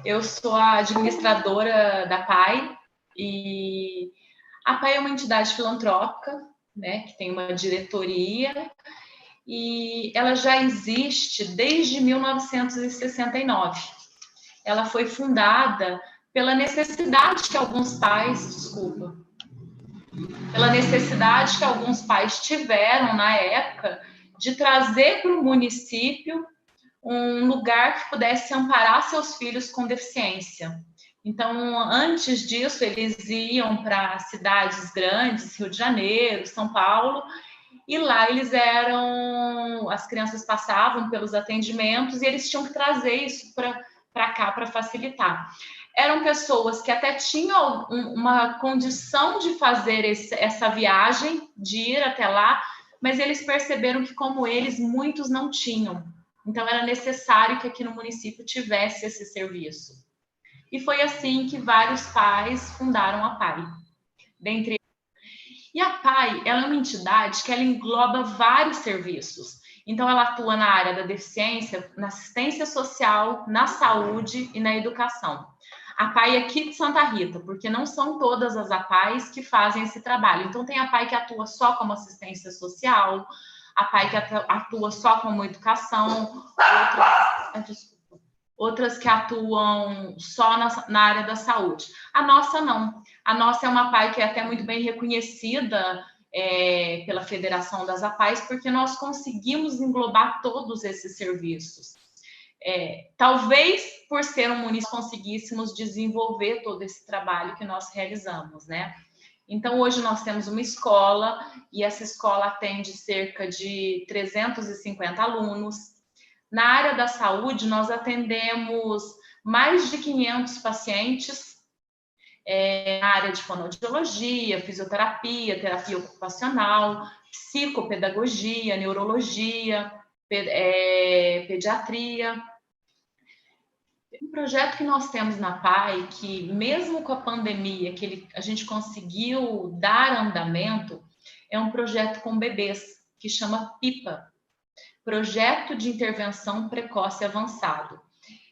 Eu sou a administradora da PAI e a PAI é uma entidade filantrópica, né, que tem uma diretoria e ela já existe desde 1969. Ela foi fundada pela necessidade que alguns pais, pela necessidade que alguns pais tiveram na época de trazer para o município um lugar que pudesse amparar seus filhos com deficiência. Então, antes disso, eles iam para cidades grandes, Rio de Janeiro, São Paulo, e lá as crianças passavam pelos atendimentos e eles tinham que trazer isso para cá para facilitar. Eram pessoas que até tinham uma condição de fazer essa viagem, de ir até lá, mas eles perceberam que, como eles, muitos não tinham. Então, era necessário que aqui no município tivesse esse serviço. E foi assim que vários pais fundaram a PAI. E a PAI, ela é uma entidade que ela engloba vários serviços. Então, ela atua na área da deficiência, na assistência social, na saúde e na educação. A PAI é aqui de Santa Rita, porque não são todas as APAIs que fazem esse trabalho. Então, tem a PAI que atua só como assistência social, a PAI que atua só como educação, outras que atuam só na área da saúde. A nossa não. A nossa é uma PAI que é até muito bem reconhecida pela Federação das APAIs, porque nós conseguimos englobar todos esses serviços. Talvez por ser um município conseguíssemos desenvolver todo esse trabalho que nós realizamos, né? Então, hoje nós temos uma escola e essa escola atende cerca de 350 alunos. Na área da saúde, nós atendemos mais de 500 pacientes na área de fonoaudiologia, fisioterapia, terapia ocupacional, psicopedagogia, neurologia, pediatria. Um projeto que nós temos na PAI, que mesmo com a pandemia, a gente conseguiu dar andamento, é um projeto com bebês, que chama PIPA, Projeto de Intervenção Precoce Avançado.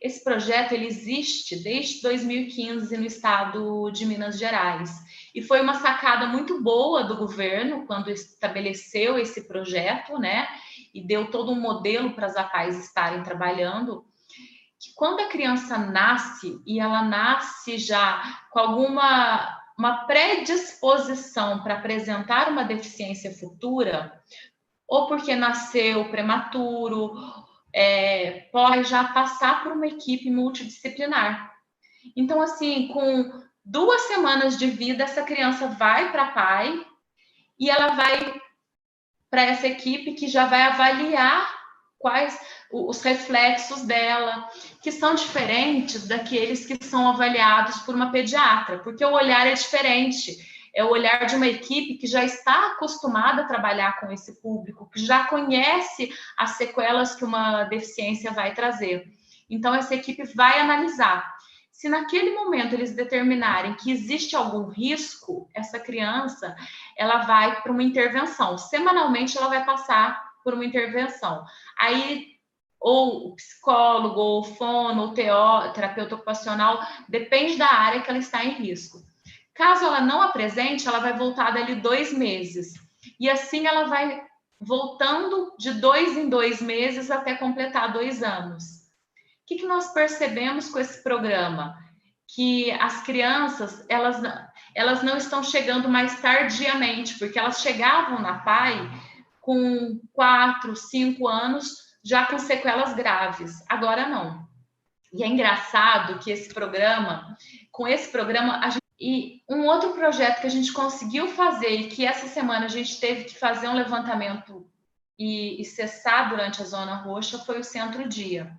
Esse projeto ele existe desde 2015 no estado de Minas Gerais. E foi uma sacada muito boa do governo quando estabeleceu esse projeto, né? E deu todo um modelo para as APAIs estarem trabalhando. Que quando a criança nasce, e ela nasce já com uma predisposição para apresentar uma deficiência futura, ou porque nasceu prematuro, pode já passar por uma equipe multidisciplinar. Então, assim, com 2 semanas de vida, essa criança vai para a PAI e ela vai para essa equipe que já vai avaliar quais os reflexos dela, que são diferentes daqueles que são avaliados por uma pediatra, porque o olhar é diferente. É o olhar de uma equipe que já está acostumada a trabalhar com esse público, que já conhece as sequelas que uma deficiência vai trazer. Então, essa equipe vai analisar. Se naquele momento eles determinarem que existe algum risco, essa criança, ela vai para uma intervenção. Semanalmente, ela vai passar por uma intervenção. Aí, ou o psicólogo, ou o fono, ou o terapeuta ocupacional, depende da área que ela está em risco. Caso ela não apresente, ela vai voltar dali 2 meses. E assim ela vai voltando de 2 em 2 meses até completar 2 anos. O que nós percebemos com esse programa? Que as crianças, elas não estão chegando mais tardiamente, porque elas chegavam na PAI com 4, 5 anos, já com sequelas graves. Agora não. E é engraçado que com esse programa, e um outro projeto que a gente conseguiu fazer e que essa semana a gente teve que fazer um levantamento e cessar durante a Zona Roxa foi o Centro Dia.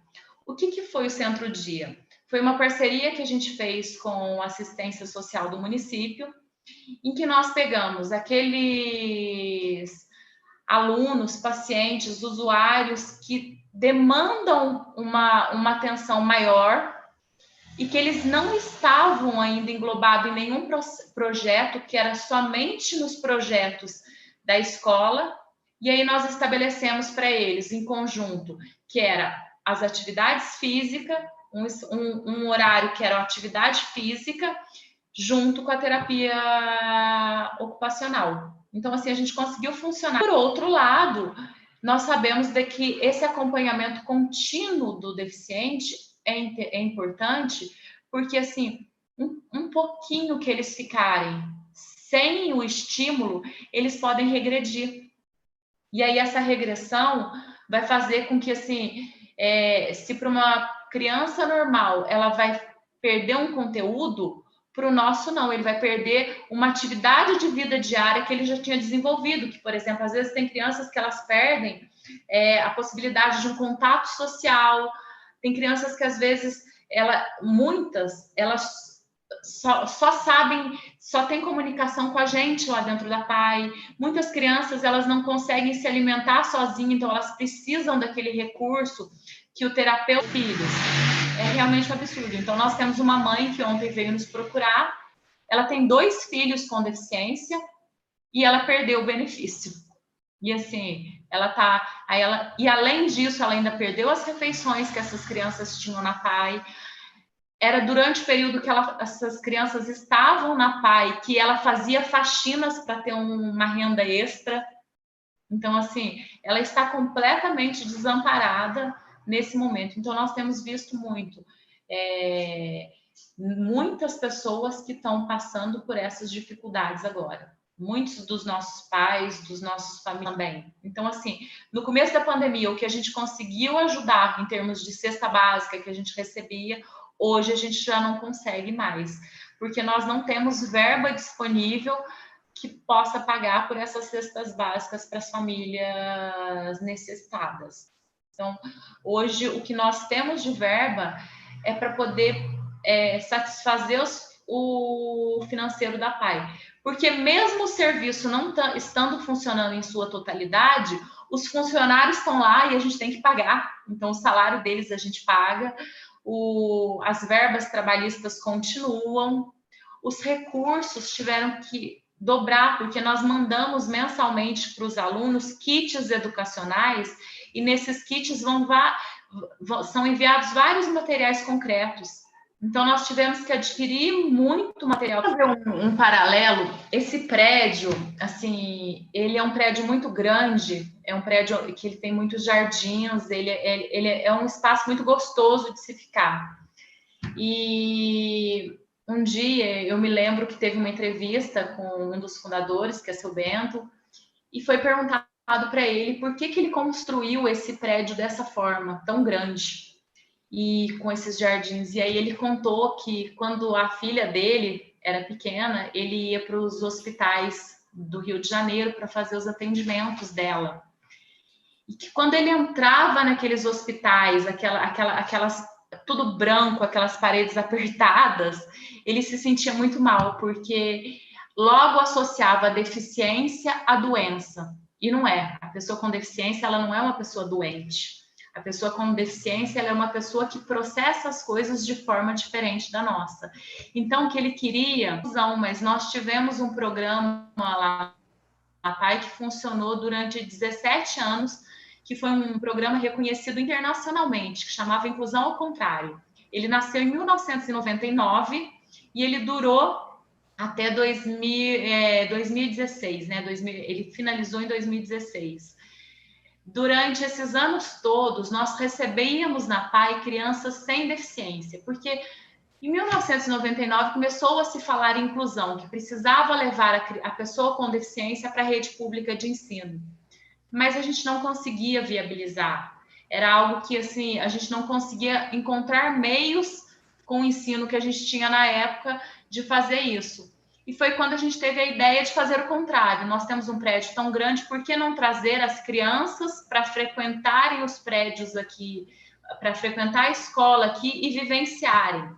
O que foi o Centro Dia? Foi uma parceria que a gente fez com a assistência social do município, em que nós pegamos aqueles alunos, pacientes, usuários que demandam uma atenção maior e que eles não estavam ainda englobados em nenhum projeto, que era somente nos projetos da escola, e aí nós estabelecemos para eles, em conjunto, que era as atividades físicas, um horário que era atividade física junto com a terapia ocupacional. Então, assim, a gente conseguiu funcionar. Por outro lado, nós sabemos de que esse acompanhamento contínuo do deficiente é importante, porque, assim, um pouquinho que eles ficarem sem o estímulo, eles podem regredir. E aí, essa regressão vai fazer com que, assim, se para uma criança normal ela vai perder um conteúdo, para o nosso não, ele vai perder uma atividade de vida diária que ele já tinha desenvolvido, que, por exemplo, às vezes tem crianças que elas perdem a possibilidade de um contato social, tem crianças que às vezes, muitas, elas só sabem, só tem comunicação com a gente lá dentro da PAI. Muitas crianças, elas não conseguem se alimentar sozinhas, então elas precisam daquele recurso que o terapeuta filhos. É realmente um absurdo. Então, nós temos uma mãe que ontem veio nos procurar, ela tem 2 filhos com deficiência e ela perdeu o benefício. E assim, e além disso, ela ainda perdeu as refeições que essas crianças tinham na PAI. Era durante o período que essas crianças estavam na PAI que ela fazia faxinas para ter uma renda extra. Então, assim, ela está completamente desamparada nesse momento. Então, nós temos visto muitas pessoas que estão passando por essas dificuldades agora. Muitos dos nossos pais, dos nossos famílias também. Então, assim, no começo da pandemia, o que a gente conseguiu ajudar em termos de cesta básica que a gente recebia, hoje a gente já não consegue mais, porque nós não temos verba disponível que possa pagar por essas cestas básicas para as famílias necessitadas. Então, hoje, o que nós temos de verba é para poder satisfazer o financeiro da PAI. Porque mesmo o serviço não estando funcionando em sua totalidade, os funcionários estão lá e a gente tem que pagar. Então, o salário deles a gente paga, as verbas trabalhistas continuam, os recursos tiveram que dobrar, porque nós mandamos mensalmente para os alunos kits educacionais, e nesses kits são enviados vários materiais concretos. Então, nós tivemos que adquirir muito material. Para ver um paralelo, esse prédio, assim, ele é um prédio muito grande, é um prédio que ele tem muitos jardins, ele é um espaço muito gostoso de se ficar. E um dia eu me lembro que teve uma entrevista com um dos fundadores, que é seu Bento, e foi perguntado para ele por que ele construiu esse prédio dessa forma, tão grande, e com esses jardins. E aí ele contou que quando a filha dele era pequena, ele ia para os hospitais do Rio de Janeiro para fazer os atendimentos dela. E que quando ele entrava naqueles hospitais, aquelas tudo branco, aquelas paredes apertadas, ele se sentia muito mal, porque logo associava a deficiência à doença. E não é. A pessoa com deficiência, ela não é uma pessoa doente. A pessoa com deficiência, ela é uma pessoa que processa as coisas de forma diferente da nossa. Então, o que ele queria, mas nós tivemos um programa lá na PAI que funcionou durante 17 anos, que foi um programa reconhecido internacionalmente, que chamava Inclusão ao Contrário. Ele nasceu em 1999 e ele durou até 2016, né? Ele finalizou em 2016. Durante esses anos todos, nós recebíamos na PAI crianças sem deficiência, porque em 1999 começou a se falar em inclusão, que precisava levar a pessoa com deficiência para a rede pública de ensino. Mas a gente não conseguia viabilizar. Era algo que, assim, a gente não conseguia encontrar meios com o ensino que a gente tinha na época de fazer isso. E foi quando a gente teve a ideia de fazer o contrário. Nós temos um prédio tão grande, por que não trazer as crianças para frequentarem os prédios aqui, para frequentar a escola aqui e vivenciarem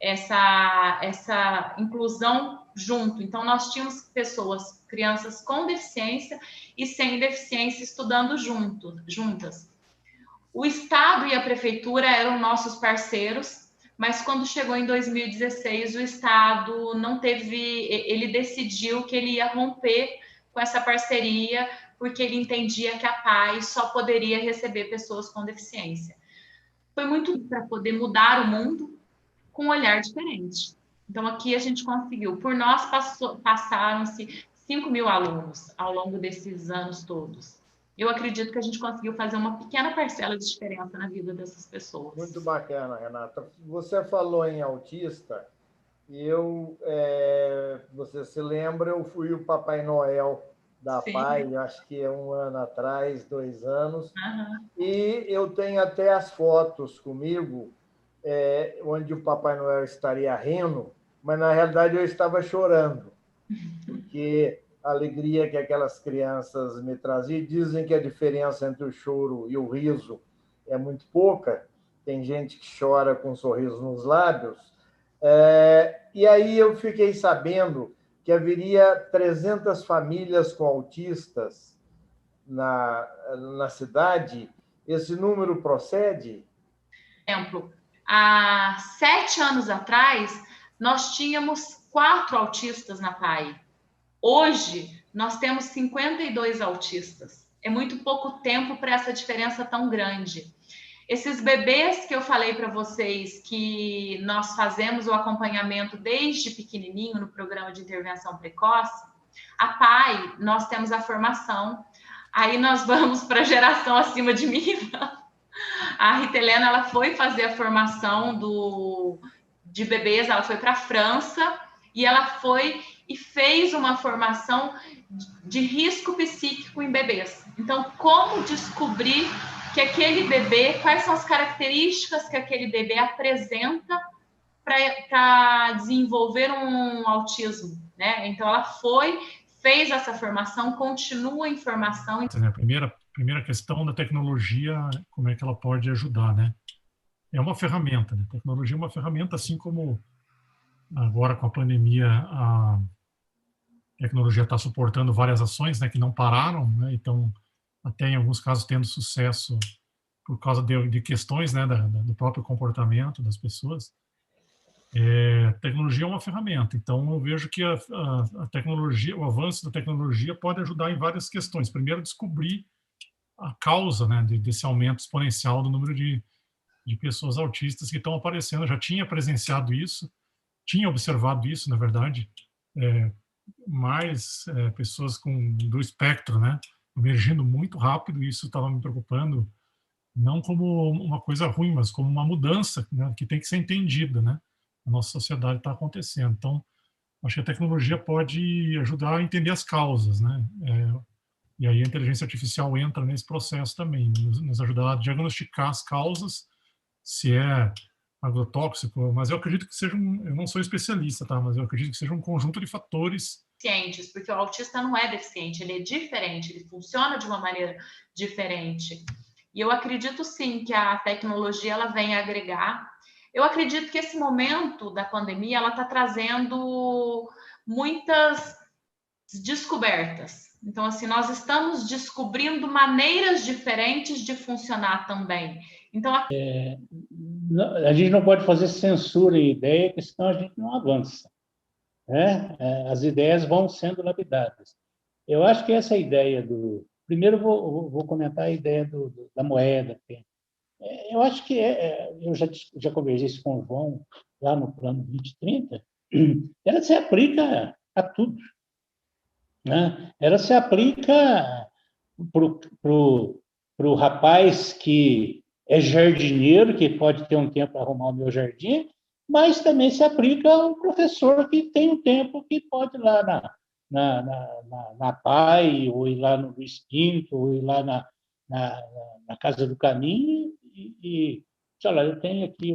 essa inclusão junto. Então, nós tínhamos pessoas, crianças com deficiência e sem deficiência estudando juntas. O Estado e a Prefeitura eram nossos parceiros, mas quando chegou em 2016, o Estado ele decidiu que ele ia romper com essa parceria, porque ele entendia que a PAI só poderia receber pessoas com deficiência. foi muito para poder mudar o mundo com um olhar diferente. Então, aqui a gente conseguiu. Por nós, passaram-se 5.000 alunos ao longo desses anos todos. Eu acredito que a gente conseguiu fazer uma pequena parcela de diferença na vida dessas pessoas. Muito bacana, Renata. Você falou em autista, e você se lembra, eu fui o Papai Noel da Sim. PAI, acho que é 1 ano atrás, 2 anos, Uhum. e eu tenho até as fotos comigo, onde o Papai Noel estaria rindo, mas na realidade eu estava chorando, porque a alegria que aquelas crianças me traziam, dizem que a diferença entre o choro e o riso é muito pouca, tem gente que chora com um sorriso nos lábios, e aí eu fiquei sabendo que haveria 300 famílias com autistas na cidade. Esse número procede? Exemplo, há 7 anos atrás, nós tínhamos 4 autistas na PAI. Hoje, nós temos 52 autistas. É muito pouco tempo para essa diferença tão grande. Esses bebês que eu falei para vocês, que nós fazemos o acompanhamento desde pequenininho no programa de intervenção precoce, a PAI, nós temos a formação. Aí nós vamos para a geração acima de mim. A Rita Helena, ela foi fazer a formação de bebês, ela foi para a França e ela foi e fez uma formação de risco psíquico em bebês. Então, como descobrir que aquele bebê, quais são as características que aquele bebê apresenta para desenvolver um autismo, né? Então, ela foi, fez essa formação, continua em formação. A primeira questão da tecnologia, como é que ela pode ajudar, né? É uma ferramenta, né? A tecnologia é uma ferramenta, assim como agora com a pandemia a tecnologia está suportando várias ações, né, que não pararam, né? Então, até em alguns casos tendo sucesso por causa de questões, né, do próprio comportamento das pessoas. Tecnologia é uma ferramenta, então eu vejo que a tecnologia, o avanço da tecnologia pode ajudar em várias questões. Primeiro, descobrir a causa, né, desse aumento exponencial do número de pessoas autistas que estão aparecendo. Eu já tinha presenciado isso, tinha observado isso, na verdade, mais pessoas do espectro, né, emergindo muito rápido, e isso estava me preocupando, não como uma coisa ruim, mas como uma mudança, né, que tem que ser entendida, né? A nossa sociedade está acontecendo. Então, acho que a tecnologia pode ajudar a entender as causas, né? E aí a inteligência artificial entra nesse processo também, nos ajudar a diagnosticar as causas, se é agrotóxico, mas eu acredito que seja eu não sou especialista, tá? Mas eu acredito que seja um conjunto de fatores. Porque o autista não é deficiente, ele é diferente, ele funciona de uma maneira diferente. E eu acredito sim que a tecnologia ela vem agregar. Eu acredito que esse momento da pandemia ela está trazendo muitas descobertas. Então, assim, nós estamos descobrindo maneiras diferentes de funcionar também. Então, a gente não pode fazer censura em ideia, porque senão a gente não avança, né? As ideias vão sendo lapidadas. Eu acho que essa ideia do... Primeiro, vou comentar a ideia da moeda. Eu acho que eu já conversei isso com o João lá no Plano 2030, ela se aplica a tudo, né? Ela se aplica para o rapaz que é jardineiro, que pode ter um tempo para arrumar o meu jardim, mas também se aplica ao professor que tem um tempo que pode ir lá na PAI, ou ir lá no Luiz Quinto, ou ir lá na Casa do Caminho e sei lá, eu tenho aqui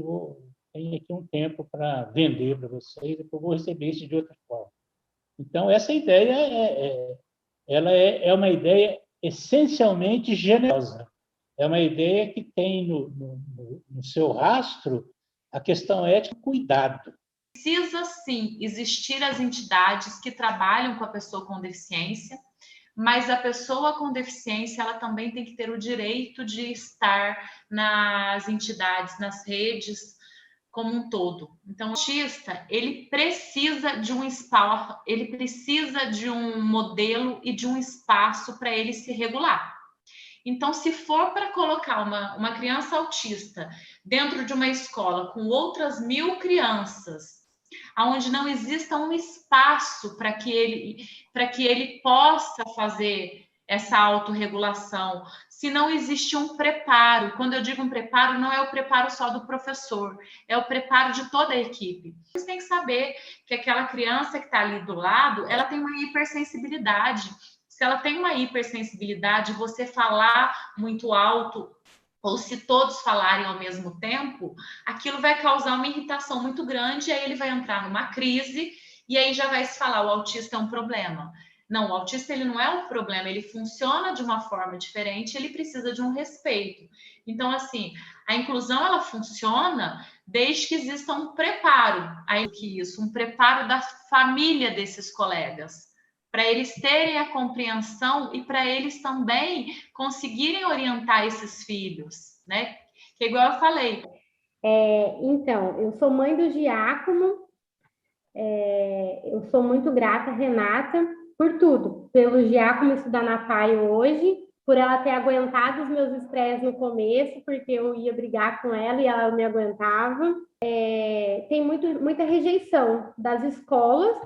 um tempo para vender para vocês, depois eu vou receber isso de outra forma. Então, essa ideia ela é uma ideia essencialmente generosa. É uma ideia que tem no seu rastro a questão ética, cuidado. Precisa, sim, existir as entidades que trabalham com a pessoa com deficiência, mas a pessoa com deficiência ela também tem que ter o direito de estar nas entidades, nas redes, como um todo. Então, o autista, ele precisa de um espaço, ele precisa de um modelo e de um espaço para ele se regular. Então, se for para colocar uma criança autista dentro de uma escola com outras 1000 crianças, onde não exista um espaço para que ele possa fazer essa autorregulação, se não existe um preparo. Quando eu digo um preparo, não é o preparo só do professor, é o preparo de toda a equipe. Você tem que saber que aquela criança que está ali do lado, ela tem uma hipersensibilidade. Se ela tem uma hipersensibilidade, você falar muito alto, ou se todos falarem ao mesmo tempo, aquilo vai causar uma irritação muito grande, e aí ele vai entrar numa crise, e aí já vai se falar, o autista é um problema. Não, o autista ele não é um problema, ele funciona de uma forma diferente, ele precisa de um respeito. Então, assim, a inclusão, ela funciona desde que exista um preparo, aí que isso, um preparo da família desses colegas, para eles terem a compreensão e para eles também conseguirem orientar esses filhos, né? Que igual eu falei. Então, eu sou mãe do Giacomo, eu sou muito grata, Renata, por tudo, pelo Giacomo estudar na PAI hoje, por ela ter aguentado os meus estresses no começo, porque eu ia brigar com ela e ela me aguentava. Tem muita rejeição das escolas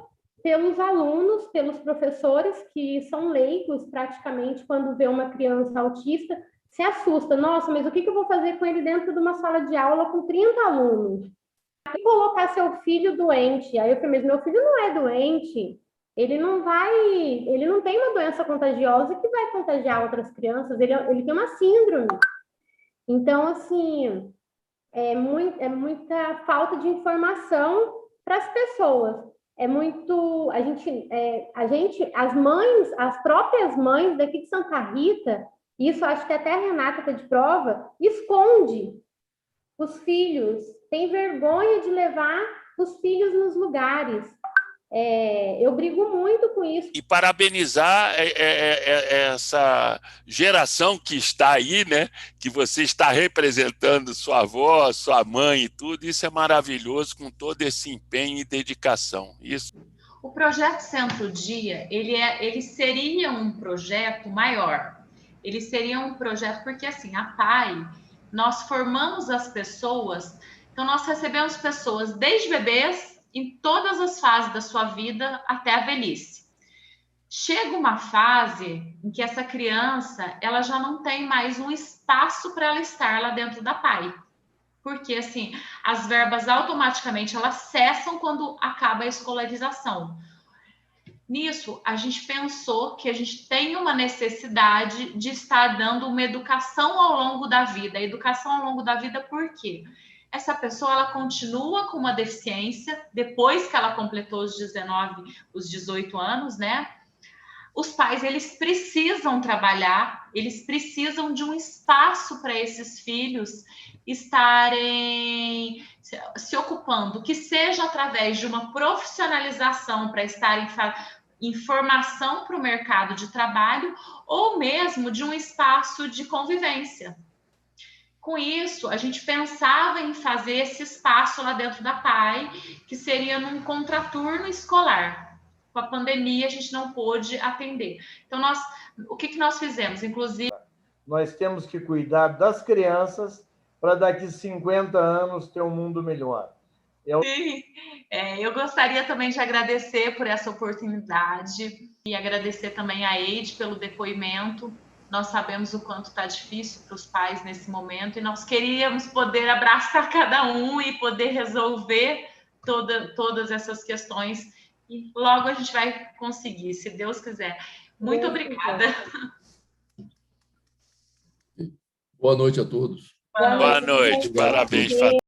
pelos alunos, pelos professores, que são leigos praticamente, quando vê uma criança autista, se assusta. Nossa, mas o que eu vou fazer com ele dentro de uma sala de aula com 30 alunos? E colocar seu filho doente? Aí eu falei, mas meu filho não é doente, ele não tem uma doença contagiosa que vai contagiar outras crianças, ele tem uma síndrome. Então, assim, é muita falta de informação para as pessoas. As mães, as próprias mães daqui de Santa Rita, isso acho que até a Renata está de prova, esconde os filhos, tem vergonha de levar os filhos nos lugares. Eu brigo muito com isso. E parabenizar essa geração que está aí, né? Que você está representando sua avó, sua mãe e tudo. Isso é maravilhoso, com todo esse empenho e dedicação. Isso. O projeto Centro Dia, ele seria um projeto maior. Ele seria um projeto porque, assim, a PAI, nós formamos as pessoas, então nós recebemos pessoas desde bebês, em todas as fases da sua vida até a velhice. Chega uma fase em que essa criança, ela já não tem mais um espaço para ela estar lá dentro da PAI. Porque, assim, as verbas automaticamente elas cessam quando acaba a escolarização. Nisso, a gente pensou que a gente tem uma necessidade de estar dando uma educação ao longo da vida. A educação ao longo da vida, por quê? Essa pessoa, ela continua com uma deficiência, depois que ela completou os 18 anos, né? Os pais, eles precisam trabalhar, eles precisam de um espaço para esses filhos estarem se ocupando, que seja através de uma profissionalização para estarem em formação para o mercado de trabalho, ou mesmo de um espaço de convivência. Com isso, a gente pensava em fazer esse espaço lá dentro da PAI, que seria num contraturno escolar. Com a pandemia, a gente não pôde atender. Então, o que nós fizemos? Inclusive, nós temos que cuidar das crianças para daqui a 50 anos ter um mundo melhor. Sim, eu gostaria também de agradecer por essa oportunidade e agradecer também a Eide pelo depoimento. Nós sabemos o quanto está difícil para os pais nesse momento e nós queríamos poder abraçar cada um e poder resolver todas essas questões. E logo a gente vai conseguir, se Deus quiser. Muito obrigada. Boa noite a todos. Boa noite. Parabéns, Fátima.